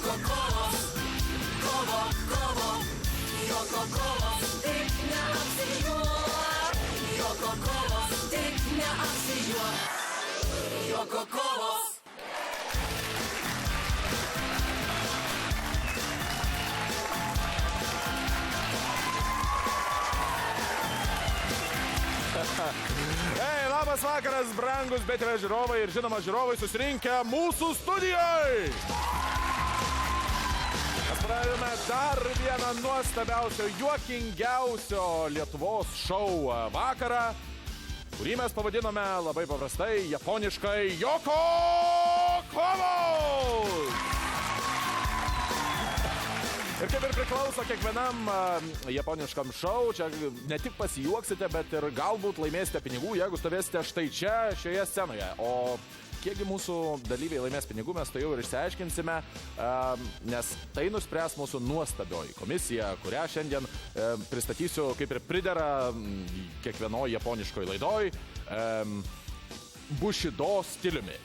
Joko kovos, Joko kovos, tik neapsijuok. Joko kovos, tik neapsijuok. Joko kovos. Ei, labas vakaras, brangus BTV žiūrovai ir žinoma žiūrovai susirinkę mūsų studijai. Mes pradedame dar vieną nuostabiausio, juokingiausio Lietuvos šou vakarą, kurį mes pavadinome labai paprastai, japoniškai Joko kovos. Ir kaip ir priklauso kiekvienam japoniškam šou, čia ne tik pasijuoksite, bet ir galbūt laimėsite pinigų, jeigu stovėsite štai čia, šioje scenoje. O kiekgi mūsų dalyviai laimės pinigų, mes tai jau ir išsiaiškinsime, nes tai nuspręs mūsų nuostabioji komisija, kurią šiandien pristatysiu kaip ir pridera kiekvienoj japoniškoj laidoj Bushido stiliumi.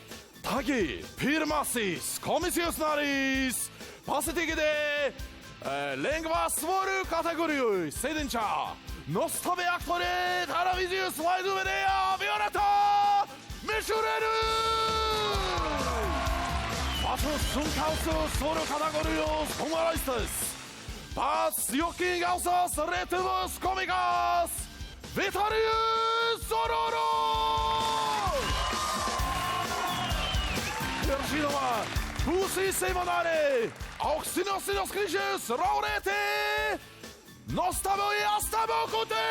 Taigi, pirmasis komisijos narys, pasitikite lengva svorių kategorijų sėdinčią nuostabią aktorę televizijos laidų vedėją Violeta Mišurėnų! Pačios sunkiausios svorių kategorijos humoristas, pats juokingiausias Lietuvos komikas Vitalijus Zororo! Ir žinoma, būsiai Seimo narė, auksinio kryžiaus laureatė, nuostabioji Asta Bokutė!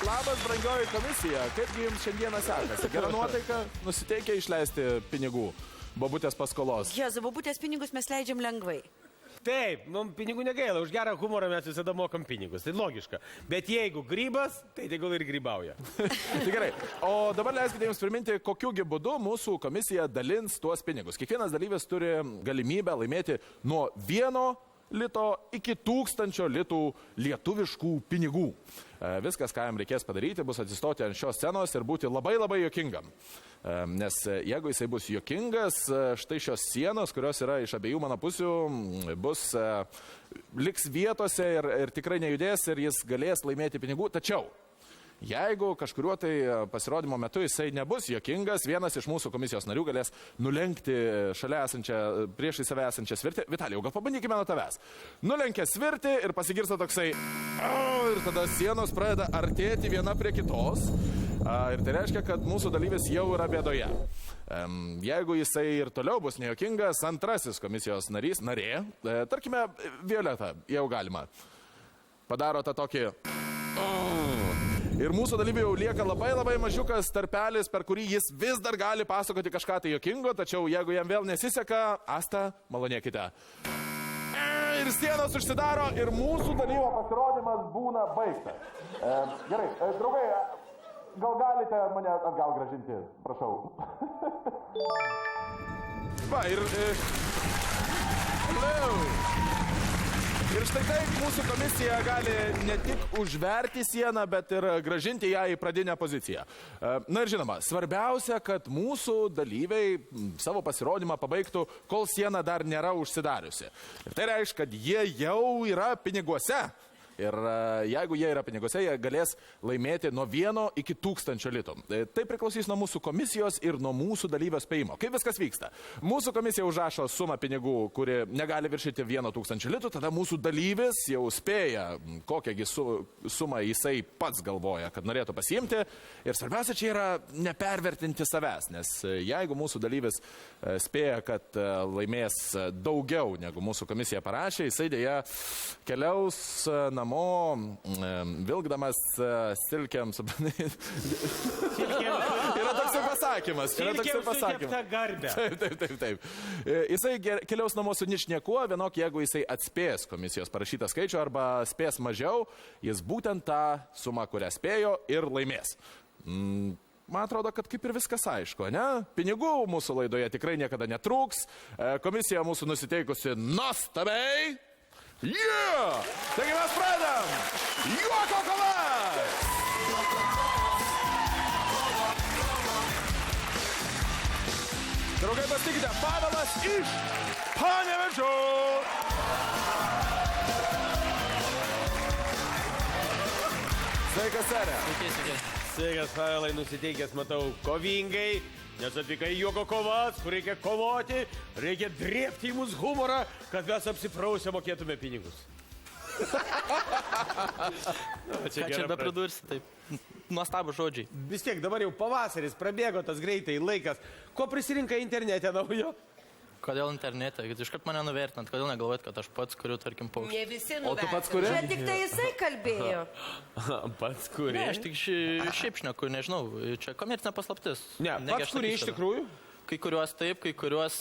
Labas, brangioji komisija, kaipgi jums šiandieną sekasi? Gera nuotaika, nusiteikia išleisti pinigų, bobutės paskolos. Jezu, bobutės pinigus mes leidžiam lengvai. Taip, pinigų negaila, už gerą humorą mes visada mokam pinigus, tai logiška. Bet jeigu grybas, tai tegul ir grybauja. Tai gerai, o dabar leiskite jums priminti, kokiugi būdu mūsų komisija dalins tuos pinigus. Kiekvienas dalyvis turi galimybę laimėti nuo 1 lito iki 1000 litų lietuviškų pinigų. Viskas, ką jam reikės padaryti, bus atsistoti ant šios scenos ir būti labai labai juokingam. Nes jeigu jisai bus juokingas, štai šios sienos, kurios yra iš abiejų mano pusių, liks vietose ir tikrai nejudės ir jis galės laimėti pinigų. Tačiau, jeigu kažkuriuo tai pasirodymo metu jisai nebus juokingas, vienas iš mūsų komisijos narių galės nulenkti šalia esančią, priešai save esančią svirtį. Vitalijau, gal pabandykime nuo tavęs. Nulenkia svirtį ir pasigirsta toksai, ir tada sienos pradeda artėti viena prie kitos. Ir tai reiškia, kad mūsų dalyvis jau yra bėdoje. Jeigu jisai ir toliau bus nejuokingas, antrasis komisijos narė, tarkime, Violeta, jau galima, padaro tą tokį... Ir mūsų dalyviai jau lieka labai labai mažiukas tarpelis, per kurį jis vis dar gali pasakoti kažką tai juokingo, tačiau jeigu jam vėl nesiseka, Asta, malonėkite. Ir sienos užsidaro ir mūsų dalyvio pasirodymas būna baigtas. Gerai, draugai, gal galite mane atgal gražinti, prašau. Va, ir... Ir štai taip mūsų komisija gali ne tik užverti sieną, bet ir grąžinti ją į pradinę poziciją. Na ir žinoma, svarbiausia, kad mūsų dalyviai savo pasirodymą pabaigtų, kol siena dar nėra užsidariusi. Ir tai reiškia, kad jie jau yra piniguose. Ir jeigu jie yra piniguose, jie galės laimėti nuo 1 iki 1000 litų. Tai priklausys nuo mūsų komisijos ir nuo mūsų dalyvio spėjimo. Kaip viskas vyksta? Mūsų komisija užrašo sumą pinigų, kuri negali viršyti 1000 litų, tada mūsų dalyvis jau spėja, kokiągi sumą jisai pats galvoja, kad norėtų pasiimti. Ir svarbiausia čia yra nepervertinti savęs, nes jeigu mūsų dalyvis spėja, kad laimės daugiau negu mūsų komisija parašė, jisai dėja keliaus namo vilkdamas stilkiam. Yra toks pasakymas. Silkiam sutepta garbė. Taip. Jisai keliaus namo su ničniekuo, vienok, jeigu jisai atspės komisijos parašytą skaičių arba spės mažiau, jis būtent tą sumą, kurią spėjo, ir laimės. Man atrodo, kad kaip ir viskas aišku, ne? Pinigų mūsų laidoje tikrai niekada netrūks. Komisija mūsų nusiteikusi nuostabiai. Yeah! Taigi mes pradedam! Joko kovas! Draugai, pastikite, Pavelas iš Panevėžio. Sveikas, serė. Sveikas, Pavelai, nusiteikęs, matau, kovingai, nes atvykai į juoko kovas, kur reikia kovoti, reikia drėbti į mūsų humorą, kad mes apsiprausę mokėtume pinigus. Ką čia be pridursi, taip, nuostabų žodžiai. Vis tiek dabar jau pavasaris, prabėgo tas greitai laikas. Ko prisirinkai internete naujo? Kodėl internete? Iškart mane nuvertinant, kodėl negalvojat, kad aš pats kuriu, tarkim, paukštį? Ne visi O tu pats kuri? Čia tik tai jisai kalbėjo. Pats kuri? Ne, aš tik šiaip šneku, nežinau, čia komercinė paslaptis. Ne, Negi pats aš kuri iš sakysiu. tikrųjų? Kai kuriuos taip, kai kuriuos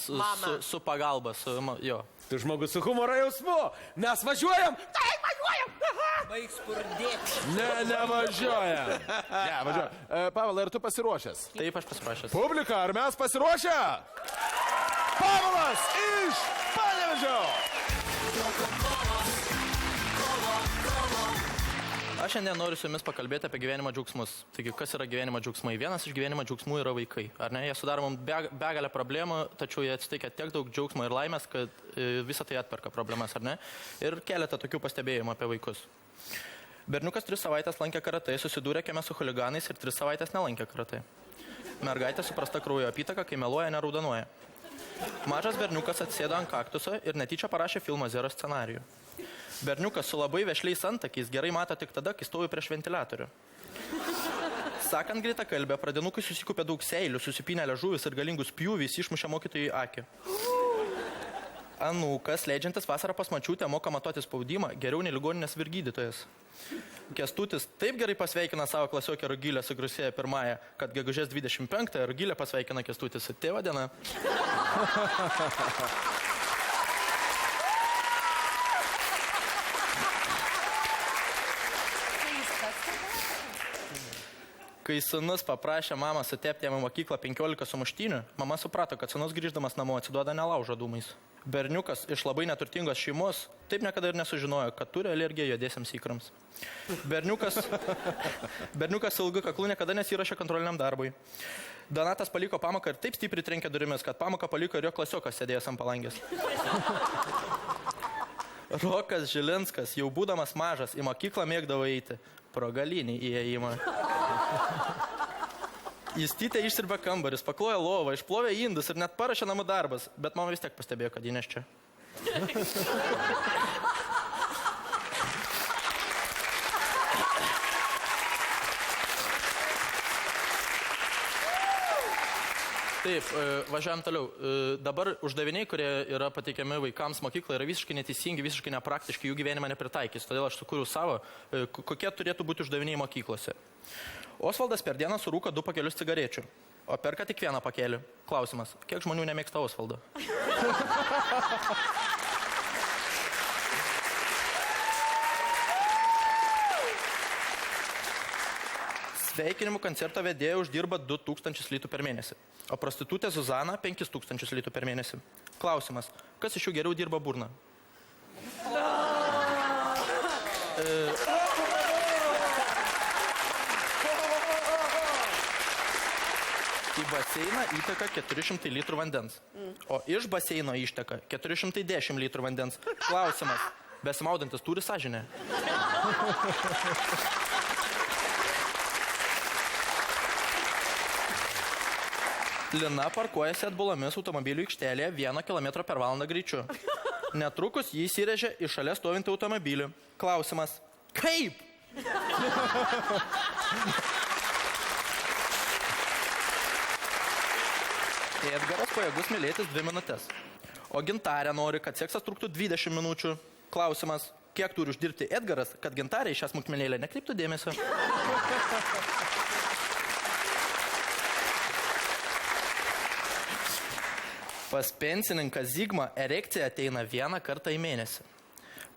su pagalba, jo. Tu žmogus su humoro jausmu. Mes važiuojam. Taip, važiuojam. Baigs purdėti. Ne, nevažiuoja. Ne, važiuoja. Pavelai, ar tu pasiruošęs? Taip, aš pasiruošęs. Publika, ar mes pasiruošę? Pavelas iš Panevėžio. Aš šiandien noriu su jumis pakalbėti apie gyvenimo džiaugsmus. Taigi, kas yra gyvenimo džiaugsmai? Vienas iš gyvenimo džiaugsmų yra vaikai. Ar ne? Jie sudaro mums begalę problemų, tačiau jie atsiteikia tiek daug džiaugsmo ir laimės, kad visą tai atperka problemas, ar ne? Ir keletą tokių pastebėjimų apie vaikus. Berniukas 3 savaitės lankė karatė, susidūrė kieme su chuliganais ir 3 savaitės nelankė karatė. Mergaitė suprasta kraujo apytaka, kai meluoja, neraudonuoja. Mažas berniukas atsėdo ant kaktuso ir netyčia parašė filmo Zero scenarijų. Berniukas su labai vešliais antakiais gerai mato tik tada, kai stovi prieš ventiliatorių. Sakant greitą kalbę, pradinukai susikupė daug seilių, susipynė liežuvis ir galingus pjūvis išmušė mokytojui į akį. Anūkas, leidžiantis vasarą pas močiutę, moka matuoti spaudimą geriau nei ligoninės vyrgydytojas. Kęstutis taip gerai pasveikina savo klasiokę Rugilę su Rugsėjo 1, kad gegužės 25 Rugilė pasveikina Kęstutis su tėvo diena. Kai sūnus paprašė mamą sutepti jam į mokyklą 15 sumuštinių, mama suprato, kad sūnus grįždamas namo atsiduoda nelaužo dūmais. Berniukas iš labai neturtingos šeimos taip niekada ir nesužinojo, kad turi alergiją juodiesiams ikrams. Berniukas ilgu kaklu niekada nesiruošė kontroliniam darbui. Donatas paliko pamoką ir taip stipriai trenkė durimis, kad pamoką paliko ir jo klasiokas sėdėjęs ant palangės. Rokas Žilinskas, jau būdamas mažas, į mokyklą mėgdavo eiti pro galinį įėjimą. Jis tytė išsirbė kambaris, paklojo lovą, išplovė indus ir net parašė namų darbas, bet mama vis tiek pastebėjo, kad jį neš čia. Taip, važiuojam toliau. Dabar uždaviniai, kurie yra pateikiami vaikams mokykloje, yra visiškai neteisingi, visiškai nepraktiški, jų gyvenimą nepritaikys. Todėl aš sukūriau savo, kokie turėtų būti uždaviniai mokyklose. Osvaldas per dieną surūko 2 pakelius cigarečių, o perka tik 1 pakelį. Klausimas, kiek žmonių nemėgsta Osvaldo? Sveikinimų koncerto vedėja uždirba 2000 litų per mėnesį, o prostitutė Zuzana 5000 litų per mėnesį. Klausimas, kas iš jų geriau dirba burną? Į baseiną įteka 400 litrų vandens, o iš baseino išteka 410 litrų vandens. Klausimas, besimaudantis turi sąžinę? Lina parkuojasi atbulomis automobilių aikštelėje 1 km per valandą greičiu. Netrukus jį įsirėžė į šalia stovintį automobilį. Klausimas, kaip? Edgaras pajėgus mylėtis 2 minutės. O Gintarė nori, kad seksas truktų 20 minučių. Klausimas, kiek turi uždirbti Edgaras, kad Gintarė į šią smulkmenėlę nekreiptų dėmesio? Pas pensininką Zigmą erekcija ateina 1 kartą į mėnesį.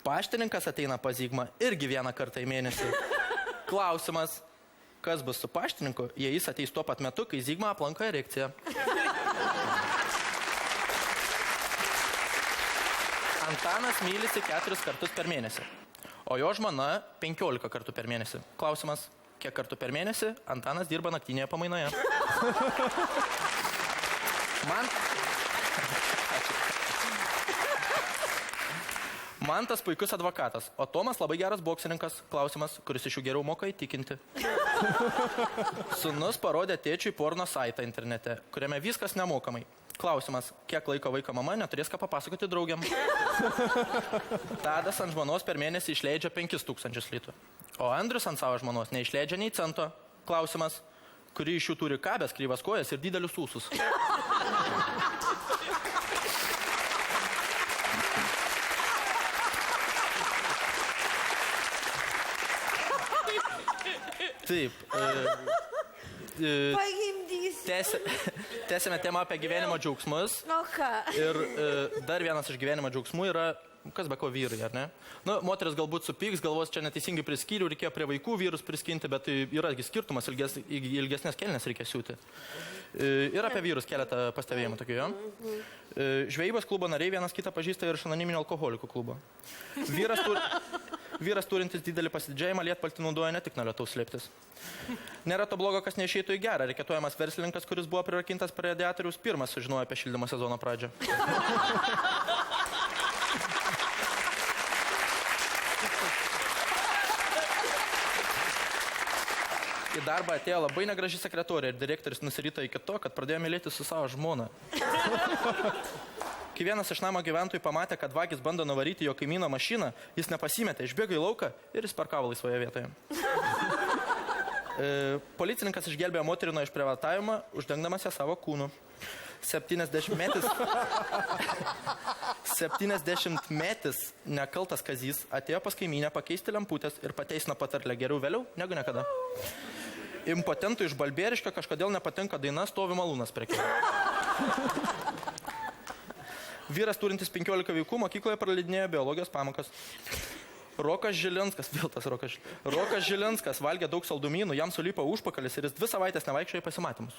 Paštininkas ateina pas Zigmą irgi 1 kartą į mėnesį. Klausimas, kas bus su paštininku, jei jis ateis tuo pat metu, kai Zigmą aplanko erekciją? Antanas mylisi 4 kartus per mėnesį, o jo žmona 15 kartų per mėnesį. Klausimas, kiek kartų per mėnesį Antanas dirba naktinėje pamainoje? Man tas puikus advokatas, o Tomas labai geras boksininkas. Klausimas, kuris iš jų geriau moka įtikinti. Sūnus parodė tėčiui porno saitą internete, kuriame viskas nemokamai. Klausimas, kiek laiko vaiko mama neturės ką papasakoti draugiam. Tadas ant žmonos per mėnesį išleidžia 5000 litų. O Andrius ant savo žmonos neišleidžia nei cento. Klausimas, kuri iš jų turi kabės, kryvas kojas ir didelius ūsus. Taip. Pagimdys. Tęsime temą apie gyvenimo džiaugsmus. O ką? Ir dar vienas iš gyvenimo džiaugsmų yra, kas be ko vyrai, ar ne? Nu, moteris galbūt supyks, galvos čia neteisingai priskyriau, reikėjo prie vaikų vyrus priskinti, bet tai yragi skirtumas, ilgesnės kelnes reikia siūti. Ir apie vyrus keletą pastebėjimų tokių, jo. Žvejybos klubo nariai vienas kitą pažįsta ir iš anoniminio alkoholikų klubo. Vyras turintis didelį pasididžiavimą lietpaltį naudoja ne tik nuo lietaus slėptis. Nėra to blogo, kas neišeitų į gerą. Reikėtuojamas verslininkas, kuris buvo prirakintas prie radiatoriaus, pirmas sužinojo apie šildymo sezono pradžią. Į darbą atėjo labai negraži sekretorė ir direktorius nusirito iki to, kad pradėjo mylėti su savo žmona. Kai vienas iš namo gyventojų pamatė, kad vagis bando nuvaryti jo kaimyno mašiną, jis nepasimetė, išbėgo į lauką ir jis parkavo laisvoje vietoje. Policininkas išgelbėjo moterį nuo išprievartavimo, uždengdamas ją savo kūnu. 70-metis nekaltas Kazys atėjo pas kaimynę pakeisti lemputės ir pateisino patarlę geriau vėliau negu niekada. Impotentui iš Balbieriškio kažkodėl nepatinka daina Stovi malūnas prie kelio. Vyras turintis 15 vaikų mokykloje praleidinėjo biologijos pamokas. Rokas Žilinskas valgė daug saldumynų, jam sulypo užpakalis ir jis 2 savaitės nevaikščiojo į pasimatymus.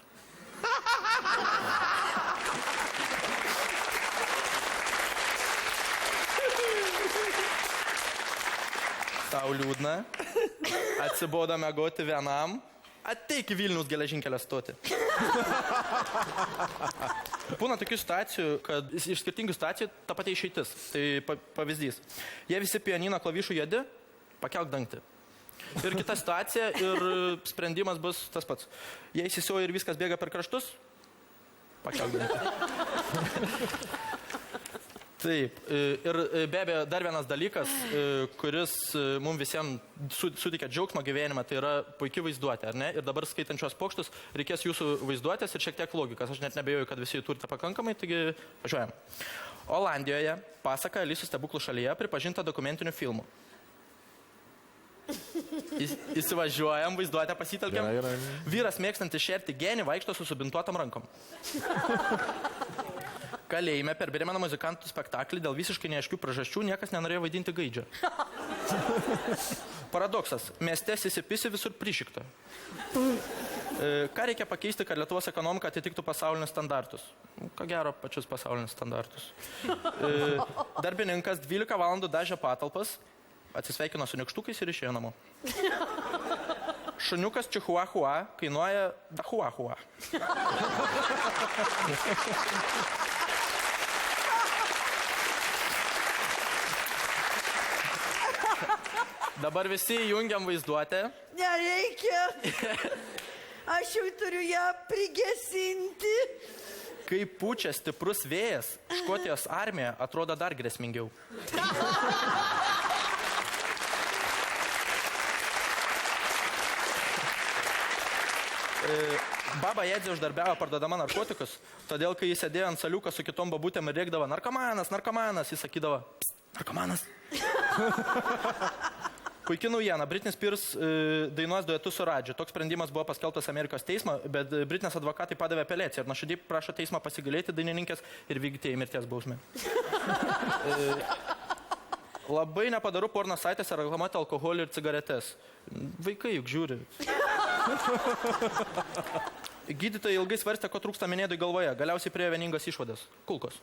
Tau liūdna, atsibodo miegoti vienam, ateik į Vilniaus geležinkelio stotį. Būna tokių situacijų, kad iš skirtingų situacijų ta pati išeitis. Tai pavyzdys. Jie visi pianino klavišų jėdi, pakelk dangtį. Ir kita situacija ir sprendimas bus tas pats. Jei įsisioja ir viskas bėga per kraštus, pakelk dangtį. Taip. Ir be abejo, dar vienas dalykas, kuris mums visiems suteikia džiaugsmą gyvenimą, tai yra puikiai vaizduotė, ar ne? Ir dabar skaitančios pokštus reikės jūsų vaizduotės ir šiek tiek logikas. Aš net nebejoju, kad visi jų turite pakankamai, taigi važiuojam. Olandijoje pasaka Alisos stebuklų šalyje pripažinta dokumentiniu filmu. Įsivažiuojam, vaizduotę pasitelkiam. Vyras mėgstantis šerti genį vaikšto su subintuotam rankom. Kalėjime per Brėmeno muzikantų spektaklį dėl visiškai neaiškių priežasčių niekas nenorėjo vaidinti gaidžio. Paradoksas. Mieste įsipisi visur prišikta. Ką reikia pakeisti, kad Lietuvos ekonomika atitiktų pasaulinius standartus? Ko gero, pačius pasaulinius standartus. Darbininkas 12 valandų dažė patalpas, atsisveikino su nykštukais ir išėjo namo. Šuniukas čihuahua kainuoja dahuahua. Dabar visi jungiam vaizduotę. Nereikia. Aš jau turiu ją prigesinti. Kai pučia stiprus vėjas, Škotijos armija atrodo dar grėsmingiau. Baba Jedzė uždarbiavo parduodama narkotikus, todėl kai jis sėdėjo ant saliuko su kitom babutėm ir rėkdavo narkomanas, narkomanas, jis sakydavo narkomanas. Puikia naujiena. Britney Spears dainuos duetu su Radžiu. Toks sprendimas buvo paskelbtas Amerikos teismo, bet Britnės advokatai padavė apeliaciją ir nuoširdžiai prašo teismą pasigailėti dainininkės ir vykdyti į mirties bausmę. Labai nepadaru porno saitėse reklamuoti alkoholį ir cigaretes. Vaikai juk žiūri. Gydytojai ilgai svarstė, ko trūksta minėdui galvoje. Galiausiai priėjo vieningos išvados. Kulkos.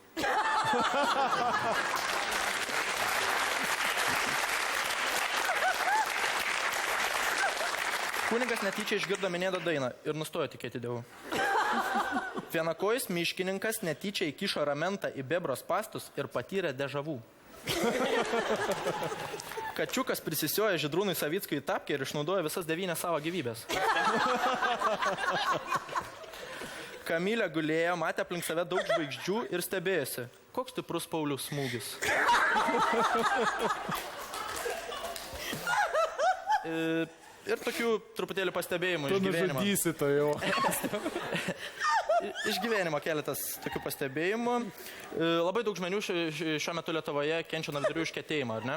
Kunigas netyčia išgirdo minėdą dainą ir nustojo tikėti Dievu. Vienakojus miškininkas netyčia įkišo ramentą į bebros pastus ir patyrė dežavų. Kačiukas prisisiojo Žydrūnui Savickui į tapkę ir išnaudojo visas 9 savo gyvybės. Kamilė gulėjo, matė aplink save daug žvaigždžių ir stebėjosi. Koks stiprus Paulius smūgis. Ir tokių truputėlį pastebėjimų iš gyvenimo. Tu nužudysi to jau. Iš gyvenimo keletas tokių pastebėjimų. Labai daug žmonių šiuo metu Lietuvoje kenčia nuo vidurių užkietėjimo, ar ne?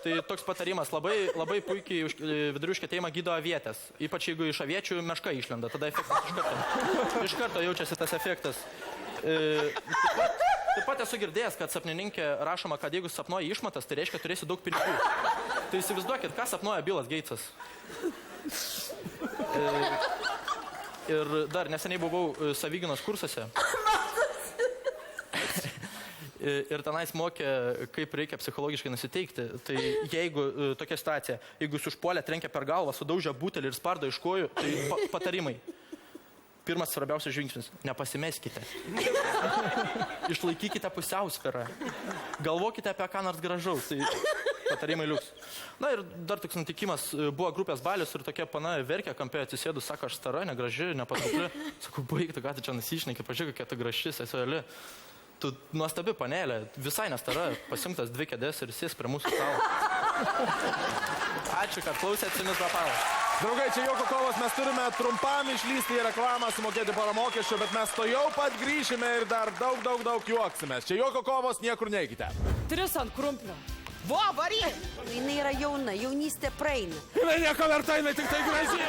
Tai toks patarimas, labai puikiai vidurių užkietėjimą gydo avietės. Ypač jeigu iš aviečių meška išlenda, tada efektas iš karto jaučiasi tas efektas. Taip pat esu girdėjęs, kad sapnininkė rašoma, kad jeigu sapnuoji išmatas, tai reiškia turėsi daug pinigų. Tai įsivaizduokit, ką sapnuoja Billas Gatesas. Ir dar neseniai buvau savyginos kursuose. Ir tenais mokė, kaip reikia psichologiškai nusiteikti. Tai jeigu tokia situacija, jeigu jūs užpuolė, trenkia per galvą, sudaužia butelį ir spardo iš kojų, tai patarimai. Pirmas svarbiausias žingsnis – nepasimeskite. Išlaikykite pusiausvyrą. Galvokite apie ką nors gražaus. Tai patarimai liuks. Na ir dar toks nutikimas, buvo grupės balius ir tokia pana verkė, kampė atsisėdus, sako, aš stara, negraži, nepatraukli. Sakau, baigti, ką tu čia nusišneki, pažiūrėk, kokia tu graži, sesuoli. Tu nuostabi panelė, visai nestara, pasimtas 2 kėdės ir sės prie mūsų stalo. Ačiū, kad klausėt, su jumis Pavelas. Draugai, čia Joko kovos, mes turime trumpam išlysti į reklamą, sumokėti porą mokesčių, bet mes to jau pat grįšime ir dar daug juoksimės. Čia Joko kovos, niekur neikite. 3 ant krumplio. Vo, varyk! Jinai yra jauna, jaunystė praeina. Jinai nieko verta, jinai tik tai graži.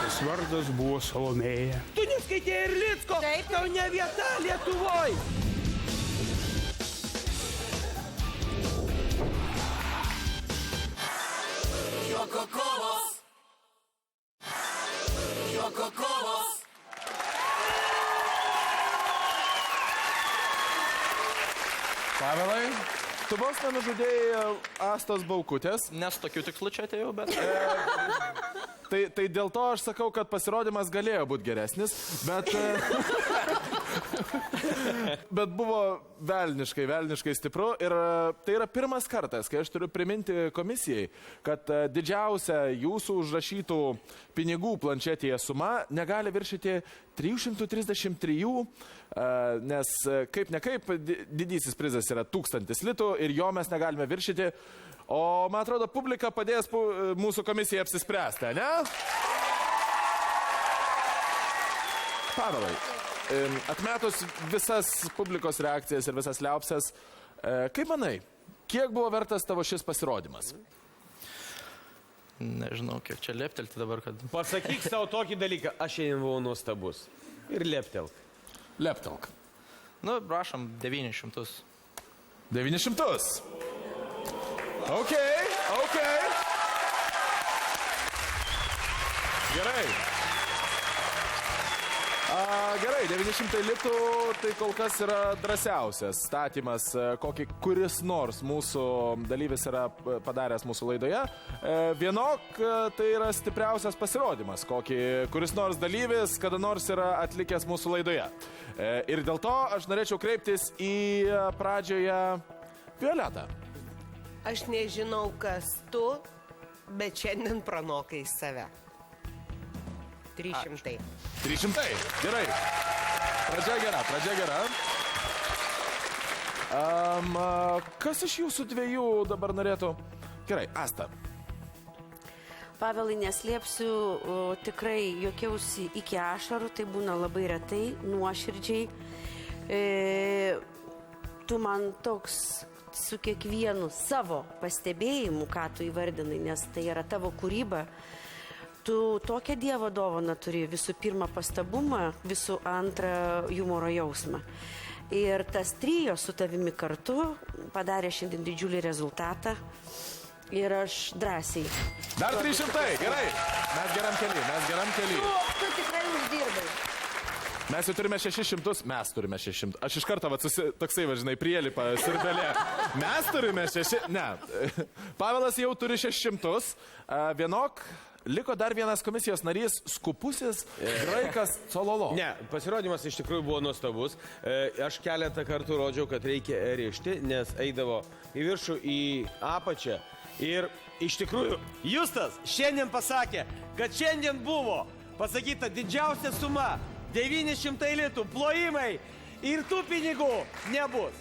Tas vardas buvo Salomėja. Tu neskaitėjai ir Licko. Taip. Tau ne vieta Lietuvoj. Joko kovos. Joko kovos. Pavelai, tu vos nenužudėjai Astos Baukutės. Nes tokių tikslų čia atėjau, bet... Tai dėl to aš sakau, kad pasirodymas galėjo būti geresnis, bet buvo velniškai stipru ir tai yra pirmas kartas, kai aš turiu priminti komisijai, kad didžiausia jūsų užrašytų pinigų planšetėje suma negali viršyti 333, nes kaip ne kaip didysis prizas yra 1000 litų ir jo mes negalime viršyti. O, man atrodo, publika padės mūsų komisijai apsispręsti, ne? Pavelai, atmetus visas publikos reakcijas ir visas liaupses, kaip manai, kiek buvo vertas tavo šis pasirodymas? Nežinau, kiek čia leptelti dabar, kad... Pasakyk savo tokį dalyką, aš šiandien buvau nuostabus. Ir leptelk. Leptelk. Nu, prašom, 900. 900. Ok. Gerai. Gerai, 900 litų tai kol kas yra drąsiausias statymas, kokį kuris nors mūsų dalyvis yra padaręs mūsų laidoje. Vienok tai yra stipriausias pasirodymas, kokį kuris nors dalyvis kada nors yra atlikęs mūsų laidoje. Ir dėl to aš norėčiau kreiptis į pradžioje Violetą. Aš nežinau, kas tu, bet šiandien pranokai save. 300. 300. Gerai. Pradžia gera. Kas iš jūsų dviejų dabar norėtų? Gerai, Asta. Pavelai, neslėpsiu, tikrai juokiausi iki ašarų, tai būna labai retai, nuoširdžiai. Tu man toks su kiekvienu savo pastebėjimu, ką tu įvardinai, nes tai yra tavo kūryba. Tu tokią Dievo dovaną turi, visų pirma pastabumą, visų antrą humoro jausmą. Ir tas trio su tavimi kartu padarė šiandien didžiulį rezultatą. Ir aš drąsiai. Dar 300, gerai. Mes geram kely. Tu tikrai uždirbai. Mes jau turime 600, mes turime 600. Aš iš karto toksai, žinai, prielipa sirbelė. Mes turime 600, ne. Pavelas jau turi 600. Vienok, liko dar vienas komisijos narys, skupusis graikas Cololo. Ne, pasirodymas iš tikrųjų buvo nuostabus. Aš keletą kartų rodžiau, kad reikia rišti, nes eidavo į viršų, į apačią. Ir iš tikrųjų, Justas šiandien pasakė, kad šiandien buvo pasakyta didžiausia suma - 900 litų plojimai ir tų pinigų nebus.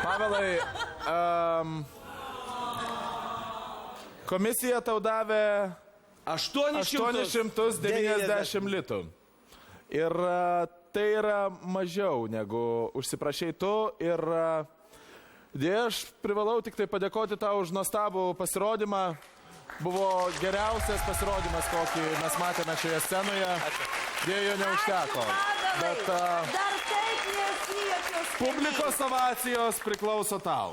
Pavelai, komisija tau davė 890 litų. Ir tai yra mažiau negu užsiprašei tu. Ir dėja, aš privalau tik tai padėkoti tau už nuostabų pasirodymą. Buvo geriausias pasirodymas, kokį mes matėme šioje scenoje. Dėja, jo neužteko. Bet Dar taip nesi jokios publikos ovacijos priklauso tau.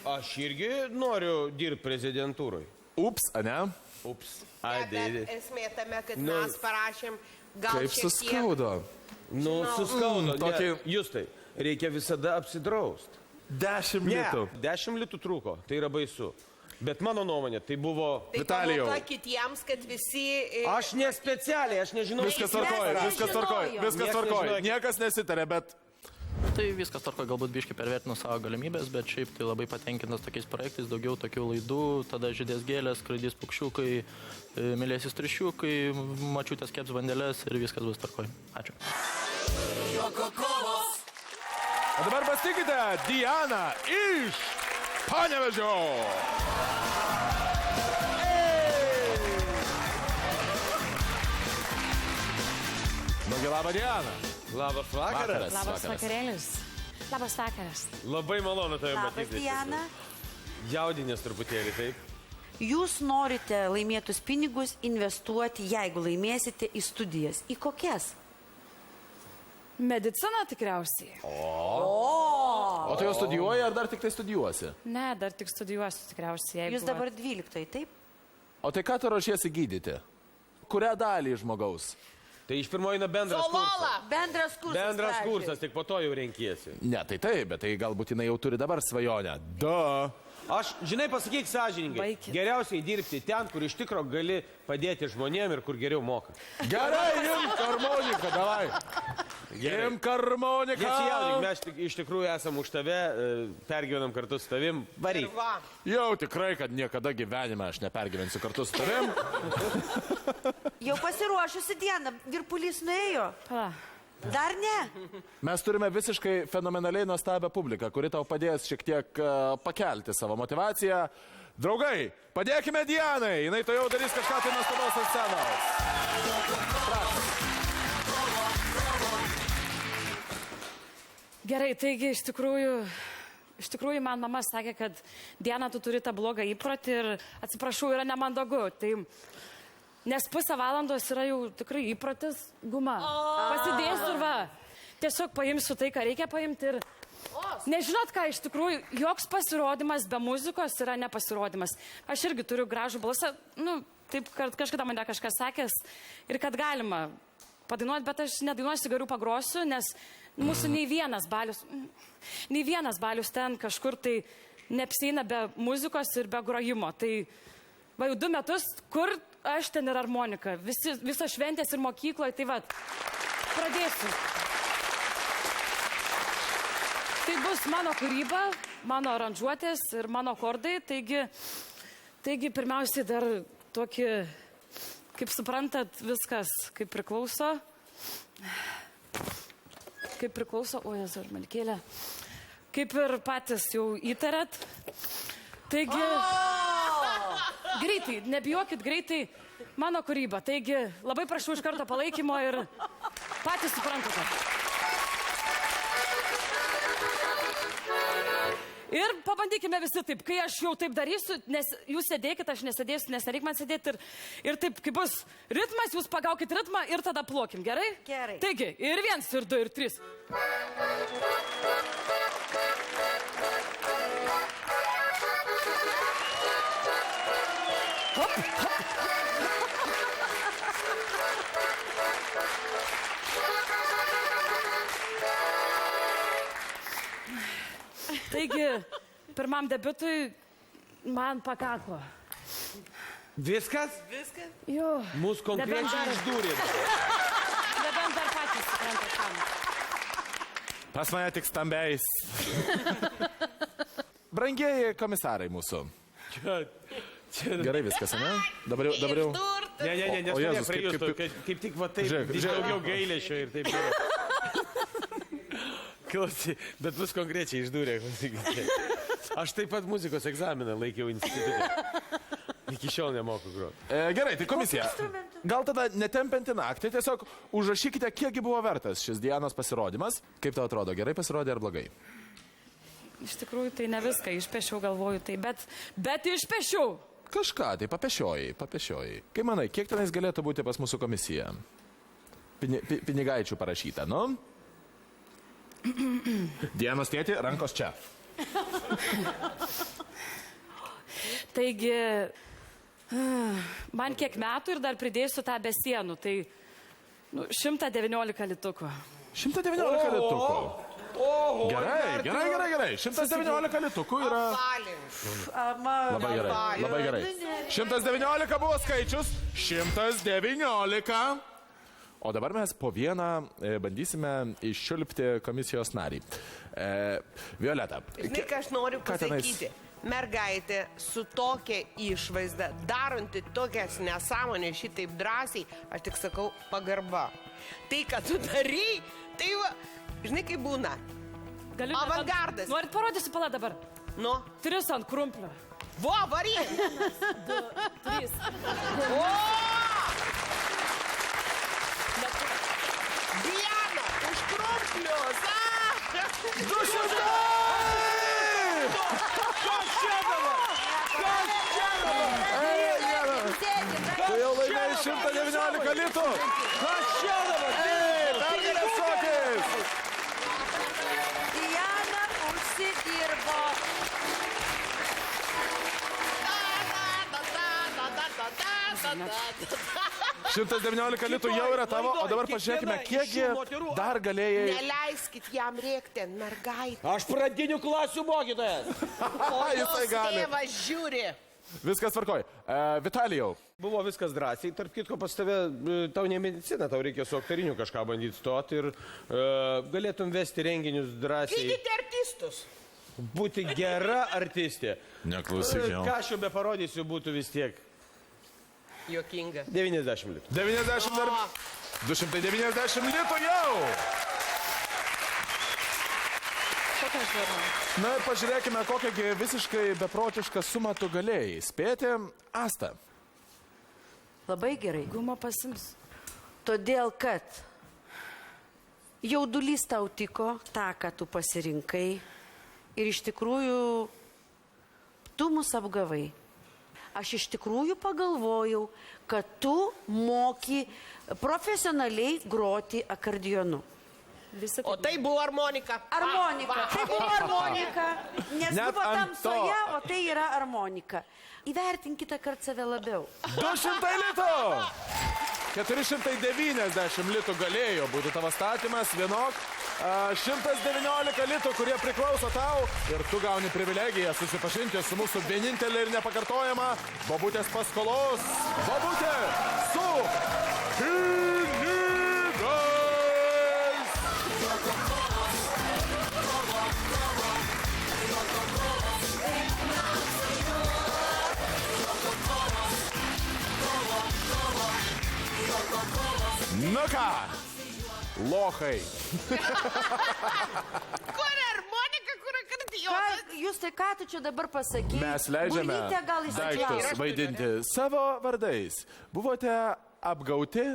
Aš irgi noriu dirbti prezidentūrai. Ups, ane? Ups. Bet esmė tame, kad Nu, mes parašėm gal Kaip šiek tiek... suskaudo. Nu, suskaudo. tokį- Justai, reikia visada apsidraust. 10 Ne, litų. 10 litų trūko, tai yra baisu. Bet mano nuomonė, tai buvo... Tai Vitalijau. pamoka kitiems, kad visi... Aš nespecialiai, aš nežinau. Viskas Mes tvarkoj, viskas tvarkoj, nežinojom. viskas Niekas tvarkoj. nežinojo. Niekas nesitarė, bet Tai viskas tvarko, galbūt biškai pervertinu savo galimybės, bet šiaip tai labai patenkintas tokiais projektais, daugiau tokių laidų, tada žydės gėlės, skraidys paukščiukai, mylėsis trišiukai, mačiutės keps bandelės ir viskas bus tvarkoj. Ačiū. Juoko kovos. o dabar pastikite Dianą iš Panevėžio. Nugi labą Dianą. Labas vakaras. Labas vakarėlis. Labas vakaras. Labai malonu tave Labas, matyti. Diana. Jaudinės truputėlį, taip. Jūs norite laimėtus pinigus investuoti, jeigu laimėsite, į studijas. Į kokias? Medicina tikriausiai. O tu jau studijuoji ar dar tik tai studijuosi? Ne, dar tik studijuosiu tikriausiai. Jeigu Jūs dabar 12, taip? O tai ką tu ruošiesi gydyti? Kurią dalį žmogaus? Tai iš pirmo eina bendras kursas. Solola! Bendras kursas. Bendras pradžioj. kursas, tik po to jau renkiesi. Ne, tai taip, bet tai galbūt jinai jau turi dabar svajonę. Da. Aš, žinai, pasakyk sąžiningai, Baikit. geriausiai dirbti ten, kur iš tikro gali padėti žmonėm ir kur geriau moka. Gerai, imk harmoniką, davai. Imk harmoniką. Nesijaudink, mes iš tikrųjų esam už tave, pergyvenam kartu su tavim. Varyk. Va, Jau tikrai, kad niekada gyvenime aš nepergyvensiu kartu su tavim. Jau pasiruošusi Diana, virpulys nuėjo. Pala. Dar ne? Mes turime visiškai fenomenaliai nuostabią publiką, kuri tau padės šiek tiek pakelti savo motivaciją. Draugai, padėkime Dianai, jinai to jau darys kažką tai nuostabaus ant scenos. Gerai, taigi iš tikrųjų man mama sakė, kad Diana, tu turi tą blogą įprotį ir atsiprašau, yra nemandagu. Tai, nes pusę valandos yra jau tikrai įprotis guma. Pasidėsiu ir va. Tiesiog paimsiu tai, ką reikia paimti ir... Nežinot ką, iš tikrųjų, joks pasirodymas be muzikos yra nepasirodymas. Aš irgi turiu gražų balsą, taip, kad kažkada mane kažkas sakęs ir kad galima padainuoti, bet aš nedainuosiu, geriau pagrosiu, nes mūsų nei vienas balius ten kažkur tai neapsieina be muzikos ir be grojimo. Tai va jau 2 metus, kur aš ten ir harmonika, visos šventės ir mokykloje, tai va, pradėsiu. Tai bus mano kūryba, mano aranžuotės ir mano akordai, taigi pirmiausiai dar tokį, kaip suprantat, viskas kaip priklauso. Kaip priklauso, o Jėzus, žmalikėlė, kaip ir patys jau įtarėt. Taigi, greitai, nebijokit, greitai mano kūryba. Taigi, labai prašau iš karto palaikymo ir patys suprantate. Ir pabandykime visi taip, kai aš jau taip darysiu, nes jūs sėdėkit, aš nesėdėsiu, nes nereik man sėdėti ir taip, kai bus ritmas, jūs pagaukit ritmą ir tada plokim, gerai? Gerai. Taigi, ir 1, ir 2, ir 3. Hop, hop. Taigi, pirmam debutui man pakako. Viskas? Jo. Mūsų konkrečiai išdūrė. Nebent dar patys suprantat, kam. Pas mane tik stambiais. Brangieji komisarai mūsų. Gerai viskas, ne? Dabar jau. Ne, O Jėzus, prie jūsų, kaip tik va taip, daugiau gailėšio ir taip. Klausy, bet bus konkrečiai išdūrė. Aš taip pat muzikos egzaminą laikiau institutė. Iki šiol nemoku groti. Gerai, tai komisija. Gal tada netempinti naktį, tiesiog užrašykite, kiekgi buvo vertas šis Dianos pasirodymas. Kaip tau atrodo, gerai pasirodė ar blogai? Iš tikrųjų, tai ne viską išpešiau, galvoju, tai, bet išpešiau. Kažką, tai papešioji. Kaip manai, kiek tenais galėtų būti pas mūsų komisiją? Pinigaičių parašyta, nu? Dianos tėti, rankos čia. Taigi, man kiek metų ir dar pridėsiu tą be sienų, tai 119 litukų. 119 litukų. Gerai. 119 litukų yra... Labai gerai. 119 buvo skaičius. 119. O dabar mes po vieną bandysime iščiulpti komisijos narį. Violeta. Žinai, ką aš noriu pasakyti. Mergaitė su tokia išvaizda, daranti tokias nesąmonės šitaip drąsiai, aš tik sakau pagarba. Tai, ką tu darai, tai va, žinai, kaip būna. Avangardas. Norit parodysiu palą dabar? Nu? 3 ant krumplio. Vo, varyk! 2, 3. O! Diana, už krumplius! 200! Tu jau laimėjai 119 litų. Kas čia dabar? Pergalės šokis. Diana užsidirbo. 119 litų jau yra tavo, o dabar pažiūrėkime, kiekgi dar galėjai... Neleiskit jam rėkti ant mergaitę. Aš pradinių klasių mokytojas. O Jisai jos gali. tėvas žiūri. Viskas tvarkoj. Vitalijau. Buvo viskas drąsiai, tarp kitko pas tave, tau ne medicina, tau reikia su aktoriniu kažką bandyti stoti ir galėtum vesti renginius drąsiai. Gydyti artistus. Būti gera artistė. Neklausyk jau. Ką aš jau be parodysiu, būtų vis tiek Juokinga. 90 litų. 90 dar... 290 litų jau. Kokia aš darau? Na ir pažiūrėkime, kokią visiškai beprotišką sumą tu galėjai spėti. Asta. Labai gerai. Gumą pasims. Todėl, kad jaudulys tau tiko, tą, ką tu pasirinkai. Ir iš tikrųjų, tu mus apgavai. Aš iš tikrųjų pagalvojau, kad tu moki profesionaliai groti akordionu. O tai buvo armonika. Armonika. Tai buvo armonika. Nes Net buvo ant tamsoje, o tai yra armonika. Įvertink kitą kartą save labiau. 200 litų. 490 litų galėjo būti tavo statymas, vienok. 119 litų, kurie priklauso tau ir tu gauni privilegiją susipažinti su mūsų vienintelė ir nepakartojama bobutės paskolos. Bobutė su pinigais. Nu ką, lochai. Kur armonika, kur akordeonas? Jūs tai ką tu čia dabar pasakai? Mes leidžiame Bulvytę gal daiktus įsiklausti. vaidinti savo vardais. Buvote apgauti,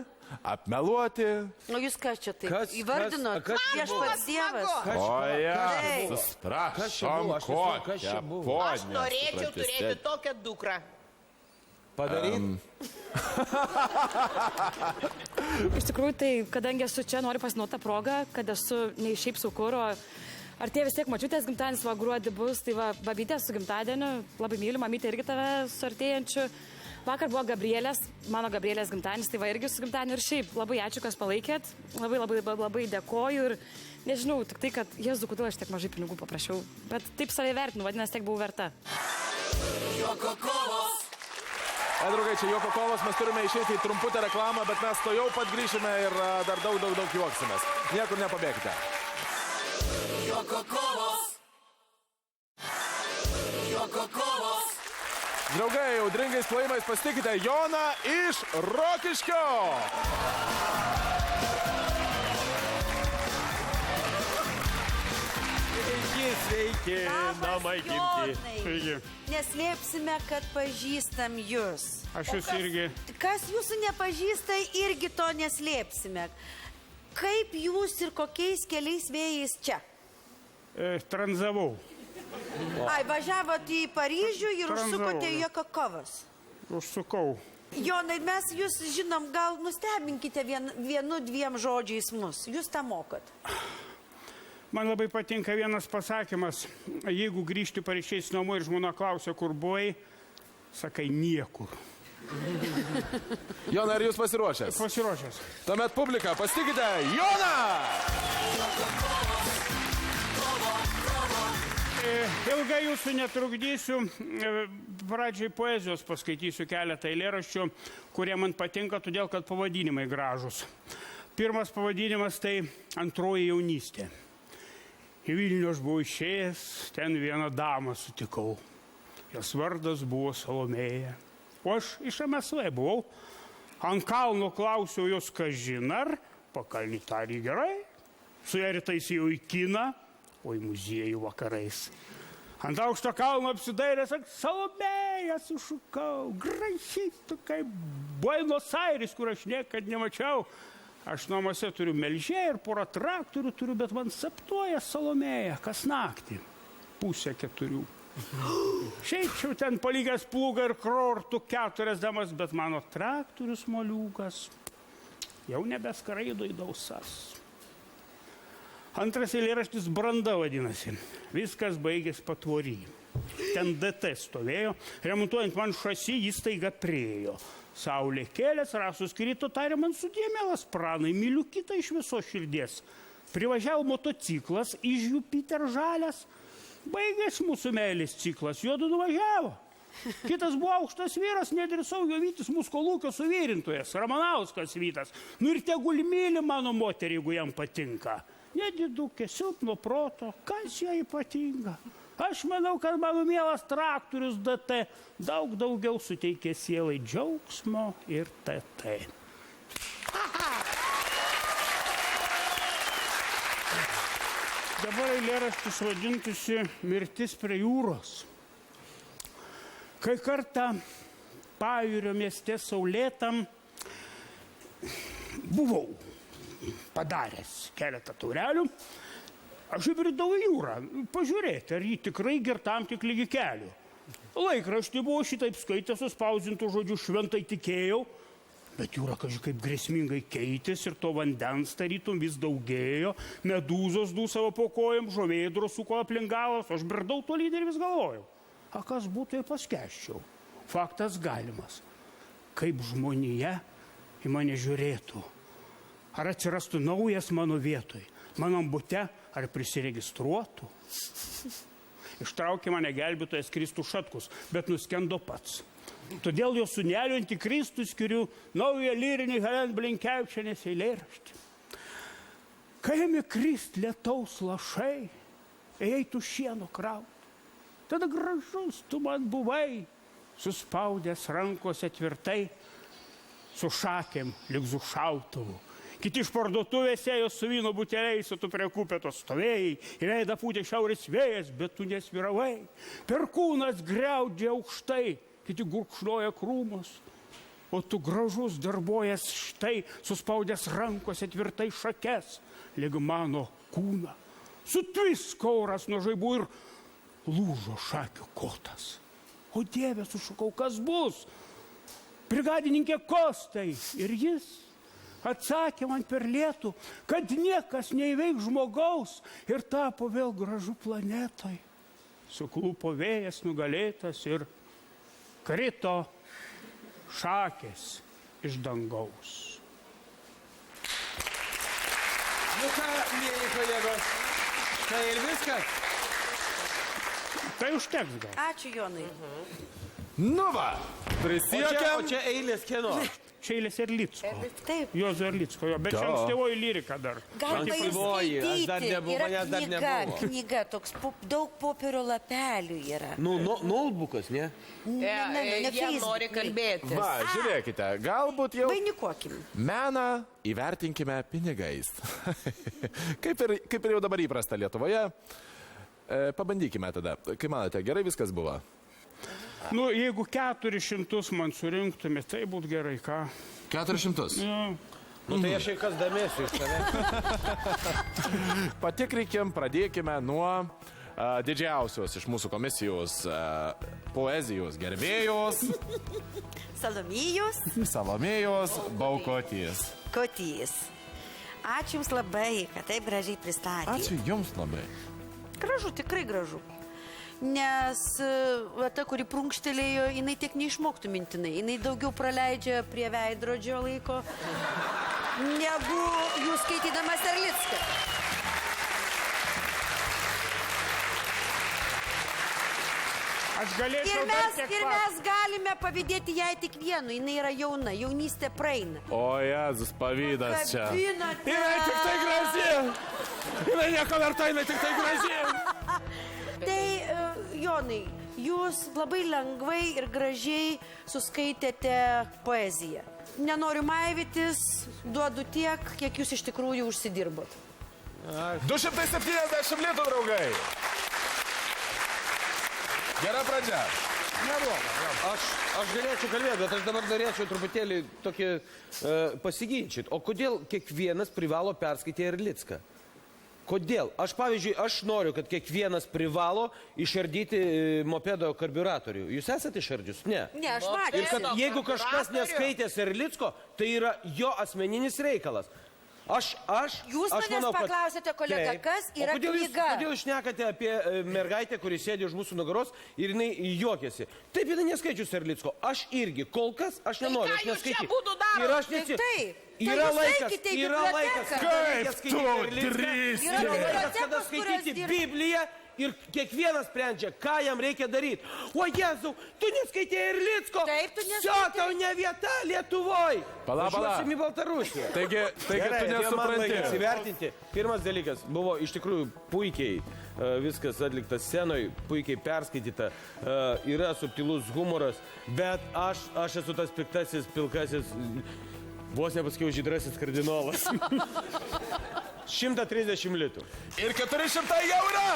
apmeluoti. O jūs ką čia taip Kas- įvardinot? kas- kas Viešpats Dievas. Oje, Taip. prašom, Kas čia buvo? kokia Aš norėčiau turėti tokią dukrą. Padaryti? Iš tikrųjų, tai kadangi esu čia, noriu pasinaudoti tą progą, kad esu nei šiaip su kur, o artėja vis tiek močiutės gimtadienis, va gruodį bus, tai va babytė su gimtadieniu, labai myliu, mamytė irgi tave su artėjančiu. Vakar buvo Gabrielės, mano Gabrielės gimtadienis, tai va irgi su gimtadieniu ir šiaip labai ačiū, kas palaikėt, labai dėkoju ir nežinau, tik tai, kad Jėzu, kodėl aš tiek mažai pinigų paprašiau, bet taip save vertinu, vadinasi, tiek buvau verta. Juoko kovos. Draugai, čia Juoko kovos, mes turime išeiti į trumputę reklamą, bet mes to jau pat grįšime ir dar daug juoksimės. Niekur nepabėgite. Juoko kovos. Juoko kovos. Draugai, audringais plojimais pasitikite Joną iš Rokiškio. Sveiki, namai gimti. Sveiki. Neslėpsime, kad pažįstam jūs. Aš jūs irgi. Kas jūsų nepažįsta, irgi to neslėpsime. Kaip jūs ir kokiais keliais vėjais čia? Tranzavau. Ai, važiavot į Paryžių ir Tranzavau, užsukote į ne. Juoko kovas. Užsukau. Jonai, mes jūs žinom, gal nustebinkite vienu, dviem žodžiais mus. Jūs tą mokat. Man labai patinka vienas pasakymas. Jeigu grįžti pareišiais namo ir žmona klausia, kur buvai, sakai niekur. Jonai, ar jūs pasiruošęs? Pasiruošęs. Tuomet publika, pasitikite Joną! Ilgai jūsų netrukdysiu. Pradžiai poezijos paskaitysiu keletą eilėraščių, kurie man patinka, todėl kad pavadinimai gražus. Pirmas pavadinimas tai Antroji jaunystė. Į Vilnių aš buvau išėjęs, ten vieną damą sutikau. Jos vardas buvo Salomėja. O aš iš MSV buvau. Ant kalno klausiau jos, kažin ar, pakalnį tarį gerai. Su ją rytais jau į kiną, o į muziejų vakarais. Ant aukšto kalno apsidairęs, Salomėja sušukau. Gražiai tokia Buenos Aires, kur aš niekad nemačiau. Aš namuose turiu melžę ir porą traktorių turiu, bet man saptuoja Salomėja kas naktį. 3:30. Šiaip ten palygęs plūgą ir krortų 4 damas, bet mano traktorius moliūgas jau nebeskraido į dausas. Antras eilėraštis Branda vadinasi. Viskas baigės Patvory. Ten DT stovėjo, remontuojant man šasį, jis staiga priejo. Saulė kėlės, rasus krito, tarė man sudie, mielas pranai, myliu kitą iš viso širdies. Privažiavo motociklas iš Jupiter žalias, baigės mūsų meilės ciklas, juodu nuvažiavo. Kitas buvo aukštas vyras, nedrįsau jo vytis mūsų kolūkio suvyrintojas, Ramanauskas Vytas. Nu ir tegul myli mano moterį, jeigu jam patinka. Nedidukė, silpno proto, kas jai ypatinga. Aš manau, kad mano mielas traktorius DT daug daugiau suteikė sielai džiaugsmo ir TT. Dabar eilėraštis vadintųsi Mirtis prie jūros. Kai kartą Pajūrio mieste saulėtam buvau padaręs keletą taurelių, aš įbridau į jūrą, pažiūrėti, ar jį tikrai girtam tik lygi kelių. Laikraštį buvo šitaip skaitęs, suspausintų žodžių šventai tikėjau, bet jūra kažkaip grėsmingai keitės ir to vandens tarytum vis daugėjo, medūzos dūsavo po kojom, žuvėdros suko aplink galvas, aš bridau tolyn ir vis galvojau. A kas būtų, jei paskęsčiau? Faktas galimas. Kaip žmonija į mane žiūrėtų. Ar atsirastų naujas mano vietoj, mano bute, ar prisiregistruotų. Ištraukė mane gelbėtojas Kristus Šatkus, bet nuskendo pats. Todėl jo sūnelio Antikristui skiriu naują lyrinį Helen Blinkevičienės eilėraštį. Kai ėmė krist lietaus lašai, eitų šieno kraut, tada gražus tu man buvai, suspaudęs rankose tvirtai, su šakėm lyg su šautuvu. Kiti iš parduotuvės ėjo su vyno buteliais, o tu prie kupetos stovėjai, į veidą pūtė šiaurės vėjas, bet tu nesviravai. Perkūnas griaudžia aukštai, kiti gurkšnoja krūmus, o tu gražus darbuojas štai, suspaudęs rankose tvirtai šakes, lyg mano kūną. Sutvisko oras nuo žaibų ir lūžo šakių kotas. O Dieve, sušukau, kas bus? Brigadininkė Kostai ir jis atsakė man per lietų, kad niekas neįveik žmogaus ir tapo vėl gražu planetoj. Suklupo vėjas nugalėtas ir krito šakės iš dangaus. Nu ką, mėly kolegos, tai ir viskas. Tai užteks gal. Ačiū, Jonai. Nu va, O prisiekėm. čia eilės kieno? Čia eilės Erlicko. Taip. Juozo Erlicko, jo, bet čia Jo. ankstyvoji lyrika dar. Galima Ankstyvoji, aš dar įskaityti. nebuvau, Yra manęs dar nebuvo. knyga, toks daug popierio lapelių yra. Nu, notebookas, ne? Ne Jie Facebook. nori kalbėti. Va, žiūrėkite, galbūt jau Vainikuokim. meną įvertinkime pinigais. kaip ir jau dabar įprasta Lietuvoje. Pabandykime tada. Kaip manote, gerai viskas buvo? Nu, jeigu 400 man surinktume, tai būtų gerai, ką? 400. Nu, tai aš kas damėsiu iš tave. Patikrinkim, pradėkime nuo didžiausios iš mūsų komisijos poezijos gerbėjos Salomėjos Baukotės. Kotys. Ačiū Jums labai, kad taip gražiai pristatėte. Ačiū Jums labai. Gražu, tikrai gražu. Nes va, ta, kuri prunkštelėjo, jinai tiek neišmoktų mintinai. Jinai daugiau praleidžia prie veidrodžio laiko, negu jūs skaitydamas Erlicką. Aš galėčiau Ir dar tiek pat. mes galime pavydėti jai tik vienu. Jinai yra jauna, jaunystė praeina. O Jėzus, pavydas čia. Kabinate. Jinai tik tai graži. Jinai nieko verta, jinai tik tai graži. Tai, Jonai, jūs labai lengvai ir gražiai suskaitėte poeziją. Nenoriu maivytis, duodu tiek, kiek jūs iš tikrųjų užsidirbot. 270 litų, draugai. Gera pradžia. Aš galėčiau kalbėti, bet aš dabar norėčiau truputėlį tokį pasiginčyti. O kodėl kiekvienas privalo perskaityti Erlicką? Kodėl? Aš, pavyzdžiui, aš noriu, kad kiekvienas privalo išardyti mopedo karburatorių. Jūs esate išardžius? Ne. Ne, aš Ir kad mačiau. jeigu kažkas neskaitęs Erlicko, tai yra jo asmeninis reikalas. Aš Jūs manęs manau, kad- paklausėte, kolega, Taip. kas yra O kodėl jūs, knyga? kodėl šnekate apie mergaitę, kuri sėdi už mūsų nugaros ir jinai juokiasi? Taip, jinai neskaičius Erlicko. Aš irgi, kol kas, aš nenoriu, ką aš jūs čia neskaitysiu. abudu darot? Ir aš Tai nesi... taip. Tai Yra jūs laikas, eikite į yra laikas, biblioteką. kada reikia Kaip skaityti tu Erlicką. drįsti? Yra Yra laikas, bibliotekos, kada kurios skaityti dirba. Bibliją ir kiekvienas sprendžia, ką jam reikia daryti. O Jėzau, tu neskaitėjai Erlicko. Taip, tu neskaitei. Sio, tau ne vieta Lietuvoj. Pala. Važiuosim į Baltarusiją. Taigi tu Laikas nesupranti. įvertinti. Pirmas dalykas, buvo iš tikrųjų puikiai viskas atlikta scenoje, puikiai perskaityta, yra subtilus humoras, bet aš esu tas piktasis, pilkasis, vos nepasakiau žydrasis kardinolas. 130 litų. Ir 400 jau yra.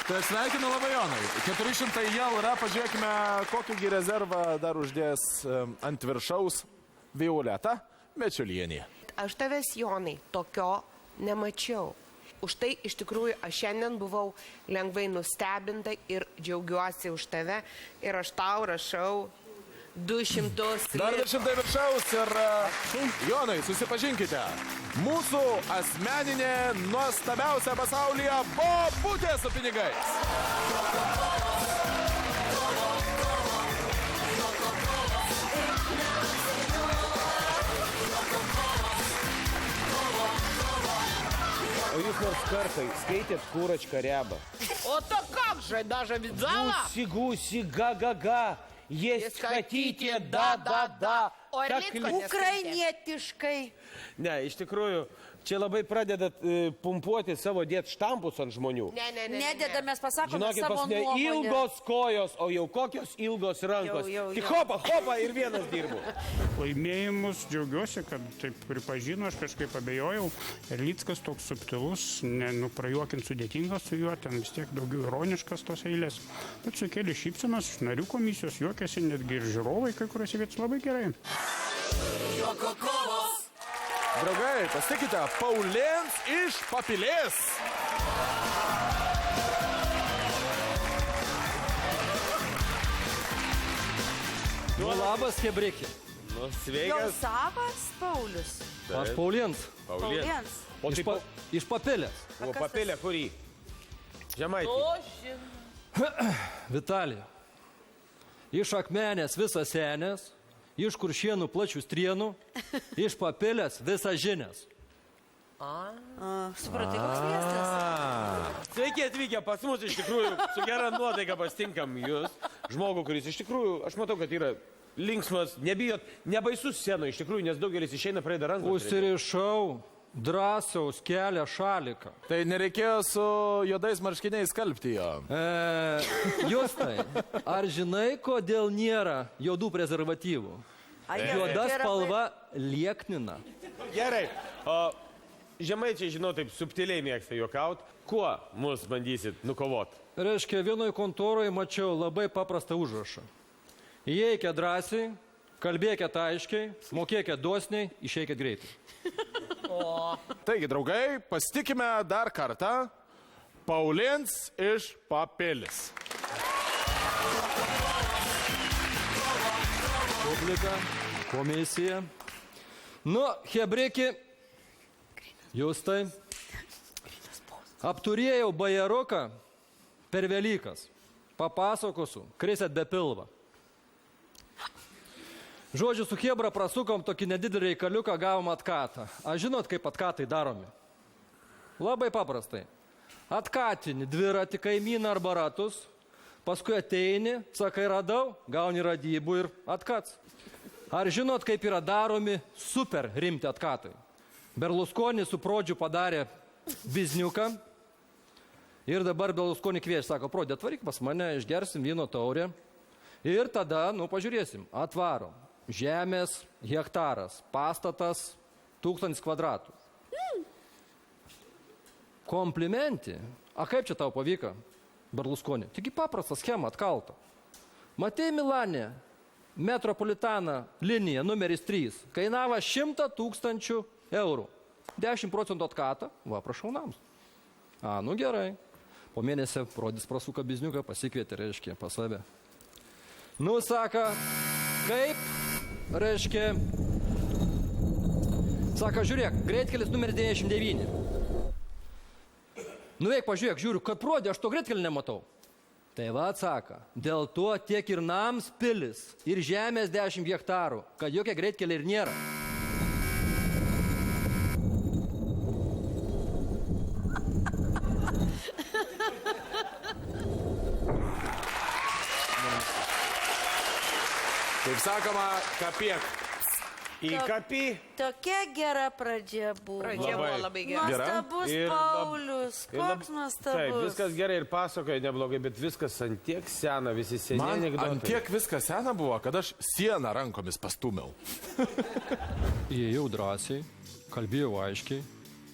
Tai sveikinu labai Jonai. 400 jau yra, pažiūrėkime, kokį rezervą dar uždės ant viršaus Violeta Mečiulienė. Aš tavęs, Jonai, tokio nemačiau. Už tai iš tikrųjų aš šiandien buvau lengvai nustebinta ir džiaugiuosi už tave. Ir aš tau rašau 200 Dar litų. 200 viršaus ir Jonai, susipažinkite. Mūsų asmeninė nuostabiausia pasaulyje bobutė su pinigais. O jūs nors kartai skaitėt Kuračką Rebą? O to как же, даже видала? Гуси-гуси, га-га-га, есть хотите, да-да-да. O Erlicko neskaitė? Ukrainietiškai. Ne, iš tikrųjų, čia labai pradedat pumpuoti savo dėt štampus ant žmonių. Ne. Nededam, mes pasakome Žinokit, savo pas ne nuomonę. ilgos kojos, o jau kokios ilgos rankos. Jau. Tik hopa ir vienas dirbu. Laimėjimus džiaugiuosi, kad taip pripažino, aš kažkaip abejojau. Erlickas toks subtilus, prajuokinti sudėtingas su juo, ten vis tiek daugiau ironiškas tos eilės. Bet sukėlė šypsenas, narių komisijos juokėsi, netgi ir žiūrovai, kai kuriuose vietose labai gerai. Juoko kovos. Draugai, pasitikite, Paulėns iš Papilės. Nu, labas, Hebrikė. Nu, Jau sveikas. savas Paulius. Aš Paulins. Paulėns. O Iš, tai iš Papilės. o papilė kurį? Žemaitį. Vitalija. iš Akmenės visas senės, iš Kuršienų plačius trienų, iš Papilės visas žinės. Supratai, koks miestas? Sveiki atvykę pas mus, iš tikrųjų, su gera nuotaika pasitinkam jūs. Žmogų, kuris iš tikrųjų, aš matau, kad yra linksmas, nebijot, nebaisus scenoje, iš tikrųjų, nes daugelis išeina praeida ranką. Užsirišau drąsiaus kelią šaliką. Tai nereikėjo su juodais marškiniais skalbti jo. Justai, ar žinai, kodėl nėra juodų prezervatyvų? Juoda spalva lieknina. Gerai, o žemaičiai, žinau, taip subtiliai mėgsta juokaut. Kuo mus bandysit nukovot? Reiškia, vienoje kontoroje mačiau labai paprastą užrašą. Įeikė drąsiai, kalbėkit aiškiai, mokėkit dosniai, išeikit greitai. Taigi, draugai, pasitikime dar kartą. Paulins iš Papilės. Publika, komisija. Nu, hebriki, Justai, apturėjau bajaruką per Velykas. Papasakosiu, krisėt be pilvą. Žodžiu, su hebra prasukom tokį nedidelį reikaliuką, gavom atkatą. A žinot, kaip atkatai daromi? Labai paprastai. Atkatini dviratį, kaimyną arba ratus, paskui ateini, sakai radau, gauni radybų ir atkats. Ar žinot, kaip yra daromi super rimti atkatai? Berlusconi su Prodžiu padarė bizniuką ir dabar Berlusconi kvieš, sako, Prodė, atvaryk pas mane, išgersim vyno taurę ir tada, pažiūrėsim, atvarom. Žemės hektaras, pastatas 1000 kvadratų. Komplimenti. A kaip čia tau pavyko, Berlusconi? Taigi paprasta schema atkalta. Matei Milane, Metropolitana linija numeris 3, kainavo 100 000 eurų. 10% atkatą, va, prašau nams. Gerai. Po mėnesio Prodis prasuka bizniuką, pasikvietė, reiškia, pas save. Saka, kaip, reiškia, saka, žiūrėk, greitkelis numeris 99. Nuveik, pažiūrėk, žiūriu, kad Prodė, aš to greitkelį nematau. Tai va, atsaka, dėl to tiek ir nams pilis, ir žemės 10 hektarų, kad jokia greitkelė ir nėra. Kaip sakoma, kapiek. Į kapį. Tokia gera pradžia buvo. Pradžia buvo labai gera. Nuostabus Paulius, koks Taip, nuostabus. viskas gerai ir pasakoja neblogai, bet viskas ant tiek sena, visi seni Man anekdotai. ant tiek viskas sena buvo, kad aš sieną rankomis pastumiau. Įėjau drąsiai, kalbėjau aiškiai,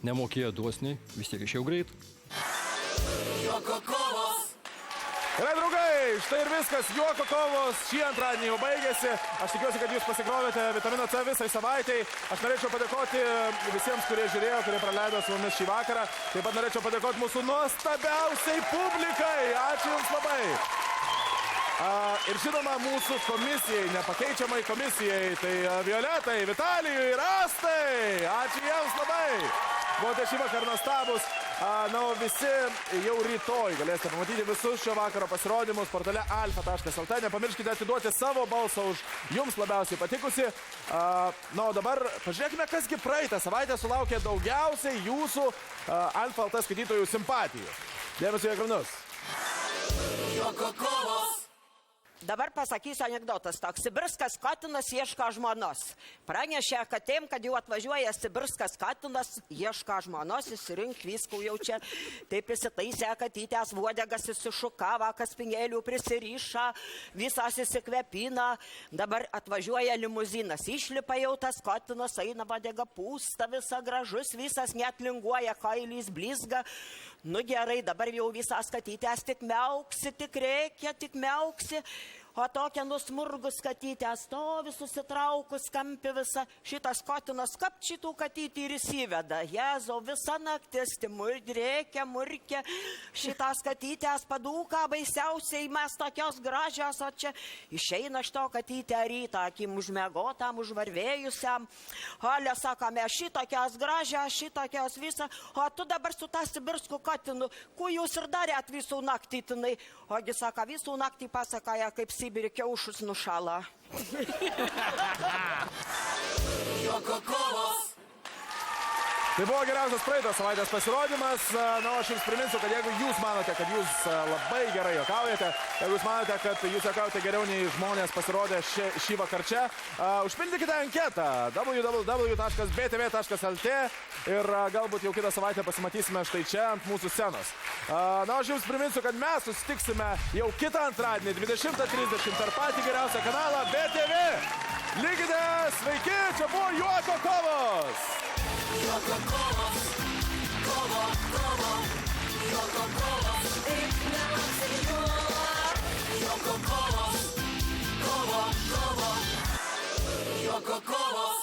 nemokėjo dosniai, vis tiek išėjau greit. Juoko kovos. Gerai, draugai, štai ir viskas. Juoko kovos šį antradienį jau baigėsi. Aš tikiuosi, kad jūs pasikrovėte vitamino C visai savaitai. Aš norėčiau padėkoti visiems, kurie žiūrėjo, kurie praleido su mumis šį vakarą. Taip pat norėčiau padėkoti mūsų nuostabiausiai publikai. Ačiū Jums labai. Ir žinoma, mūsų komisijai, nepakeičiamai komisijai, tai Violetai, Vitalijui ir Astai. Ačiū Jiems labai. Buvote šį vakarą nuostabus. O visi jau rytoj galėsite pamatyti visus šio vakaro pasirodymus portale alfa.lt. Nepamirškite atiduoti savo balsą už jums labiausiai patikusi. O dabar pažiūrėkime, kasgi praeitą savaitę sulaukė daugiausiai jūsų Alfa.lt skaitytojų simpatijų. Dėmesio į ekranus. Juoko kovos. Dabar pasakysiu anekdotas toks. Sibirskas katinas ieško žmonos. Pranešė katėm, kad jau atvažiuoja sibirskas katinas, ieško žmonos, įsirink viskų jau čia. Taip įsitaisė katytės uodegas, įsišukava, kaspinėlių prisiriša, visas įsikvepina. Dabar atvažiuoja limuzinas, išlipa jau tas katinas, eina uodega pūsta, visa gražus, visas net linguoja, kailys blizga. Nu gerai, dabar jau visas katytės tik miauksi, tik reikia, tik miauksi. O tokia nusmurgus katytė, stovi susitraukus, kampi visa, šitas katinas kapčitų katytį ir įsiveda. Jezo, visa naktis, rėkia, murkia, šitas katytės padūka baisiausiai, mes tokios gražios, o čia išeina iš to katytę rytą, akim užmėgotam, užvarvėjusiam. Alė, sakome, šitokios gražios, šitokios visą, o tu dabar su tą sibirsku katinu, ku jūs ir darėt visų naktytinai. Ogi saka, visų naktį pasakoja, kaip Sibirį kiaušus nušala. Juoko kovos. Tai buvo geriausias praeitos savaitės pasirodymas. Na, aš jums priminsiu, kad jeigu jūs manote, kad jūs labai gerai juokaujate, jeigu jūs manote, kad jūs juokaujate geriau nei žmonės pasirodė šį vakar čia, užpildykite anketą www.btv.lt ir galbūt jau kitą savaitę pasimatysime štai čia ant mūsų scenos. Na, aš jums priminsiu, kad mes susitiksime jau kitą antradienį 20:30 per patį geriausią kanalą BTV. Likite sveiki, čia buvo Juoko kovos. Juoko kovos. Kovo. Juoko kovos. Taip neapsijuok. Juoko kovos. Kovo. Juoko kovos.